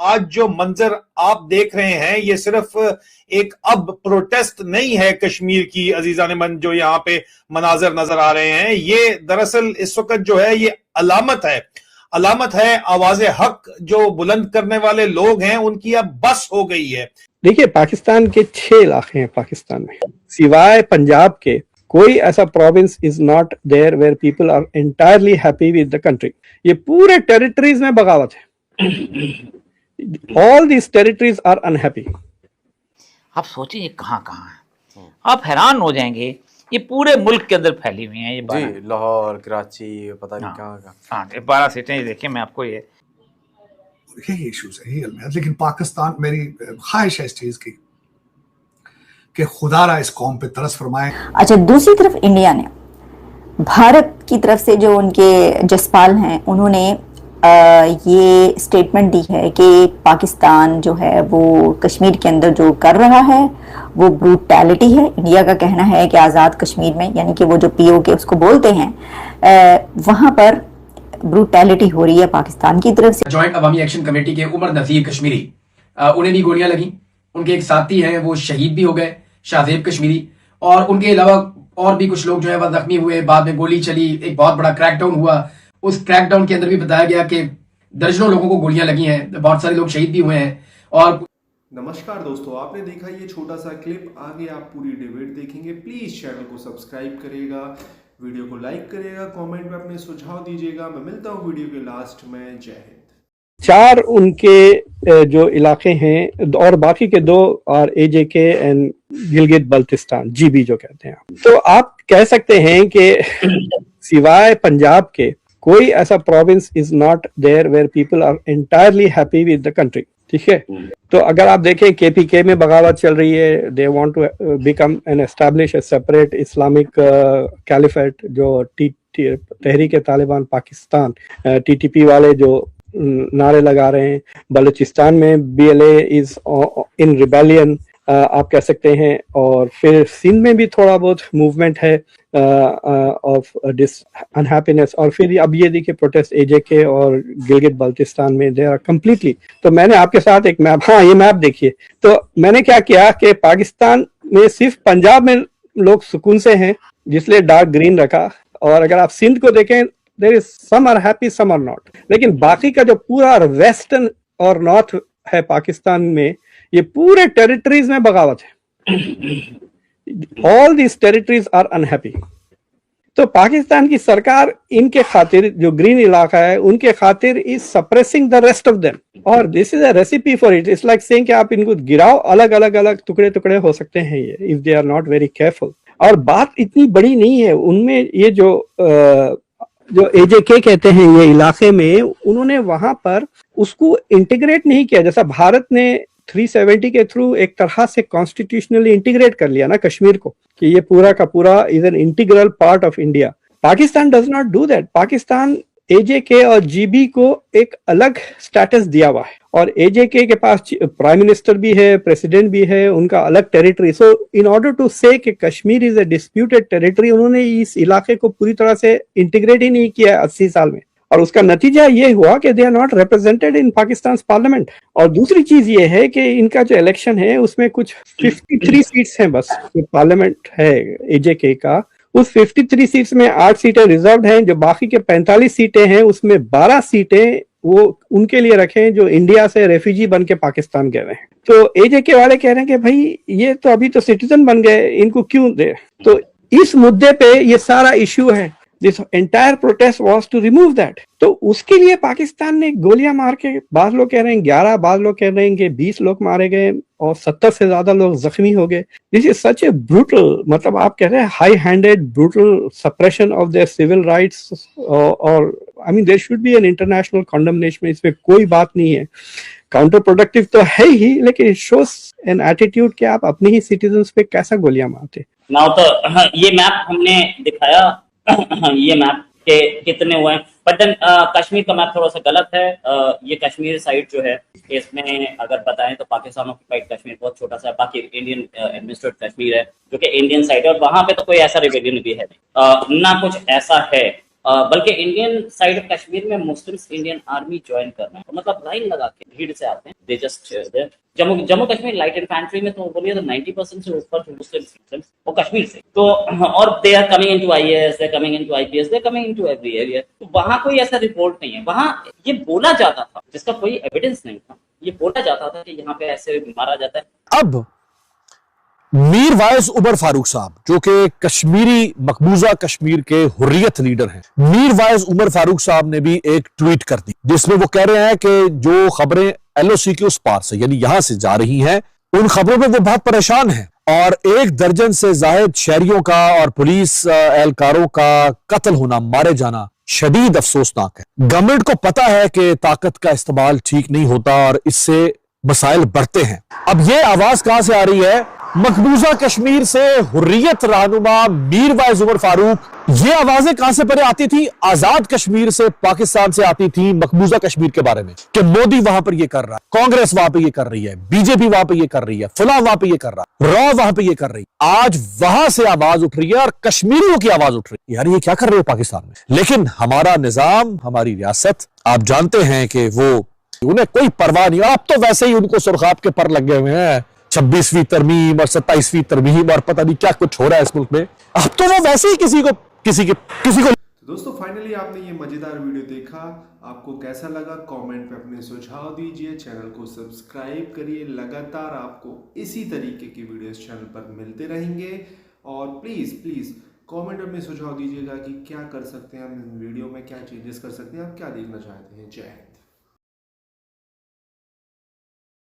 आज जो मंजर आप देख रहे हैं ये सिर्फ एक अब प्रोटेस्ट नहीं है कश्मीर की अजीजान मन जो यहाँ पे मनाजर नजर आ रहे हैं, ये दरअसल इस वक्त जो है ये अलामत है आवाज हक जो बुलंद करने वाले लोग हैं उनकी अब बस हो गई है। देखिए, पाकिस्तान के 6 इलाके हैं पाकिस्तान में, सिवाय पंजाब के कोई ऐसा province is not there where people are entirely happy with the country. ये पूरे टेरिटरीज में बगावत है। All these territories are unhappy. आप सोचिए कहाँ है, आप हैरान हो जाएंगे। ये पूरे मुल्क के अंदर फैली हुई हैं ये जी, लाहौर, कराची, पता नहीं कहाँ। हाँ, 12 सीटें देखिए, मैं आपको ये यही इश्यूज है लेकिन पाकिस्तान, मेरी ख्वाहिश है इस चीज की कि खुदारा इस कौम पे तरस फरमाए। अच्छा, दूसरी तरफ इंडिया ने भारत की तरफ से जो उनके जसपाल हैं उन्होंने ये स्टेटमेंट दी है कि पाकिस्तान जो है वो कश्मीर के अंदर जो कर रहा है वो ब्रूटैलिटी है। इंडिया का कहना है कि आज़ाद कश्मीर में, यानी कि वो जो पीओके उसको बोलते हैं, वहाँ पर ब्रूटैलिटी हो रही है पाकिस्तान की तरफ से। जॉइंट अवामी एक्शन कमेटी के उमर नज़ीर कश्मीरी, उन्हें भी गोलियां लगी। उनके एक साथी हैं वो शहीद भी हो गए, शाहजेब कश्मीरी, और उनके अलावा और भी कुछ लोग जो है वह जख्मी हुए। बाद में गोली चली, एक बहुत बड़ा क्रैकडाउन हुआ। उस क्रैकडाउन के अंदर भी बताया गया कि दर्जनों लोगों को गोलियां लगी हैं, बहुत सारे लोग शहीद भी हुए हैं। और नमस्कार दोस्तों, आपने देखा ये छोटा सा क्लिप, आगे आप पूरी डिबेट देखेंगे। प्लीज चैनल को सब्सक्राइब करिएगा, वीडियो को लाइक करिएगा, कमेंट में अपने सुझाव दीजिएगा। मैं मिलता हूँ वीडियो के लास्ट में। जय हिंद। 4 उनके जो इलाके हैं और बाकी के 2 और AJK and Gilgit Baltistan, GB जो कहते हैं। तो आप कह सकते हैं कि सिवाय पंजाब के कोई ऐसा province is not there where people are entirely happy with the country. ठीक है, तो अगर आप देखें KPK में बगावत चल रही है। They want to become and establish a separate Islamic caliphate, जो तहरीक तालिबान पाकिस्तान TTP वाले जो नारे लगा रहे हैं। बलूचिस्तान में BLA इज इन रिबेलियन, आप कह सकते हैं। और फिर सिंध में भी थोड़ा बहुत मूवमेंट है ऑफ डिस अनहैप्पीनेस। और फिर अब ये देखिए प्रोटेस्ट AJK और गिलगित बल्तिस्तान में दे आर कम्प्लीटली। तो मैंने आपके साथ एक मैप, हाँ ये मैप देखिए। तो मैंने क्या किया कि पाकिस्तान में सिर्फ पंजाब में लोग सुकून से हैं, जिसलिए डार्क ग्रीन रखा। और अगर आप सिंध को देखें, there is some are happy some are not. लेकिन बाकी का जो पूरा वेस्टर्न और नॉर्थ है पाकिस्तान में, ये पूरे टेरिटरीज में बगावत है। All these territories are unhappy. तो पाकिस्तान की सरकार इनके खातिर, जो ग्रीन इलाका है उनके खातिर, is suppressing the rest of them. और this is a recipe for it. It's like saying कि आप इनको गिराओ, अलग अलग अलग टुकड़े टुकड़े हो सकते हैं ये, if they are not very careful. और बात इतनी बड़ी नहीं है उनमें। ये जो AJK कहते हैं ये इलाके में, उन्होंने वहां पर उसको इंटीग्रेट नहीं किया। जैसा भारत ने 370 के थ्रू एक तरह से कॉन्स्टिट्यूशनली इंटीग्रेट कर लिया ना कश्मीर को, कि ये पूरा का पूरा is an integral part of India. Pakistan does not do that. Pakistan AJK और GB को एक अलग स्टेटस दिया हुआ है। और AJK के पास प्राइम मिनिस्टर भी है, प्रेसिडेंट भी है, उनका अलग territory. So in order to say कि Kashmir is a disputed territory, उन्होंने इस इलाके को पूरी तरह से इंटीग्रेट ही नहीं किया 80 साल में। और उसका नतीजा ये हुआ कि they are not represented in Pakistan parliament. और दूसरी चीज ये है कि इनका जो इलेक्शन है उसमें कुछ 53 सीट्स हैं बस, जो पार्लियामेंट है AJK का। उस 53 सीट्स में 8 सीटें रिजर्व्ड हैं। जो बाकी के 45 सीटें हैं उसमें 12 सीटें वो उनके लिए रखें जो इंडिया से रेफ्यूजी बन के पाकिस्तान गए हैं। तो AJK वाले कह रहे हैं कि भाई ये तो अभी तो सिटीजन बन गए, इनको क्यों दे। तो इस मुद्दे पे ये सारा इश्यू है। This entire protest was to remove that. तो उसके लिए पाकिस्तान ने गोलियां मार के, बाद लोग कह रहे हैं 11, बाद लोग कह रहे हैं कि 20 लोग मारे गए और 70 से ज्यादा लोग जख्मी हो गए। This is such a brutal, मतलब आप कह रहे हैं high handed brutal suppression of their civil rights. और I mean there should be an international condemnation, इसमें कोई बात नहीं है। काउंटर प्रोडक्टिव तो है ही, लेकिन इट शोस एन एटीट्यूड कि आप अपने ही सिटीजन्स पे कैसा गोलियां मारते। नाउ तो ये मैप हमने दिखाया ये मैप के कितने हुए हैं, बट देन कश्मीर का मैप थोड़ा सा गलत है। ये कश्मीर साइड जो है, इसमें अगर बताएं तो पाकिस्तान ऑक्युपाइड कश्मीर बहुत छोटा सा है, बाकी इंडियन एडमिनिस्ट्रेटेड कश्मीर है जो कि इंडियन साइड है, और वहां पे तो कोई ऐसा रिबेलियन भी है नहीं, ना कुछ ऐसा है बल्कि इंडियन साइड ऑफ कश्मीर में मुस्लिम्स इंडियन आर्मी ज्वाइन कर रहे हैं, तो मतलब लाइन लगा के भीड़ से आते हैं। They just Jammu Kashmir light infantry में तो बोलिए तो 90% से ऊपर जो मुस्लिम्स वो कश्मीर से, तो और they are coming into IAS, they are coming into IPS, they are coming into every area. तो वहां कोई ऐसा रिपोर्ट नहीं है। वहां ये बोला जाता था, जिसका कोई एविडेंस नहीं था, ये बोला जाता था कि यहाँ पे ऐसे मारा जाता है। अब मीर वाइस उमर फारूक साहब, जो कि कश्मीरी मकबूजा कश्मीर के हुर्रियत लीडर हैं, मीर वाइस उमर फारूक साहब ने भी एक ट्वीट कर दी जिसमें वो कह रहे हैं कि जो खबरें एलओसी के उस पार से यानी यहां से जा रही हैं, उन खबरों में वो बहुत परेशान हैं और 1 दर्जन से जायद शहरियों का और पुलिस एहलकारों का कत्ल होना, मारे जाना शदीद अफसोसनाक है। गवर्नमेंट को पता है कि ताकत का इस्तेमाल ठीक नहीं होता और इससे मसाइल बढ़ते हैं। अब ये आवाज कहां से आ रही है? मकबूजा कश्मीर से हुर्रियत रहनुमा मीर वाइस उमर फारूक, ये आवाजें कहां से पहले आती थी? आजाद कश्मीर से, पाकिस्तान से आती थी मकबूजा कश्मीर के बारे में कि मोदी वहां पर ये कर रहा है, कांग्रेस वहां पे ये कर रही है, बीजेपी वहां पे ये कर रही है, फुला वहां पे ये कर रहा है, रॉ वहां पे ये कर रही है। आज वहां से आवाज उठ रही है और कश्मीरियों की आवाज उठ रही है, यार ये क्या कर रहे हो पाकिस्तान में। लेकिन हमारा निजाम, हमारी रियासत, आप जानते हैं कि वो उन्हें कोई परवाह नहीं। अब तो वैसे ही उनको सुरखाब के पर लगे हुए हैं, 26वीं तरमीम और 27वीं तरमीम और पता नहीं क्या कुछ हो रहा है इस मुल्क में। अब तो वो वैसे ही किसी को तो दोस्तों फाइनली आपने ये मजेदार वीडियो देखा, आपको कैसा लगा कमेंट पे अपने सुझाव दीजिए, चैनल को सब्सक्राइब करिए। लगातार आपको इसी तरीके की वीडियोस चैनल पर मिलते रहेंगे और प्लीज कमेंट में अपने सुझाव दीजिएगा कि क्या कर सकते हैं हम वीडियो में, क्या चेंजेस कर सकते हैं, आप क्या देखना चाहते हैं। जय हिंद।